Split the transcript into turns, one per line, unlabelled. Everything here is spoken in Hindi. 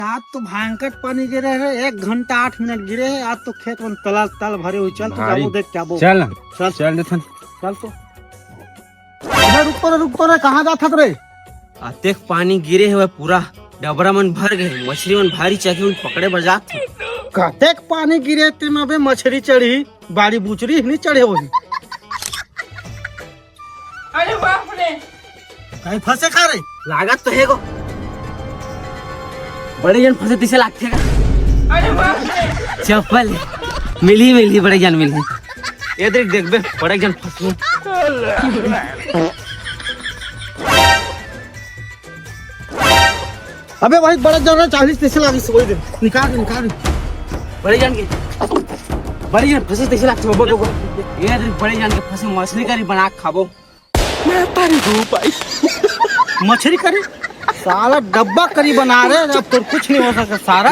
आज तो भयंकर पानी गिरे है, 1 घंटा 8 मिनट गिरे है। आज तो खेत में तल भरे हुए। चल तो जाओ देख क्या बोल।
चल
चल
चल देखन
चल तो रुक तो रे, कहाँ जात हत रे?
अतेक पानी गिरे हुए पूरा डबरा मन भर गए, मछली मन भारी चढ़ी उन पकड़े बर जात।
कतेक पानी गिरे ते में मछली चढ़ी, बाड़ी बुचरी नहीं चढ़े वही।
अरे बाप रे,
कहीं फंसे खा रे?
लागत तो है गो बड़े जन फंसे तिसे लागते का।
अरे बाप रे,
चप्पल मिली बड़े जन मिली। ये देख बे बड़े जन फंसे।
अबे भाई बड़ा जन 40 तिसे लागी वही दे। निकाल
बड़े जन फंसे तिसे लागते हो बगो। ये देख बड़े जन के फंसे मछली करी बना के खाबो।
मैं तारी हो भाई। मछली करी साला डब्बा करी बना रहे, अब तो कुछ नहीं हो सकता सारा।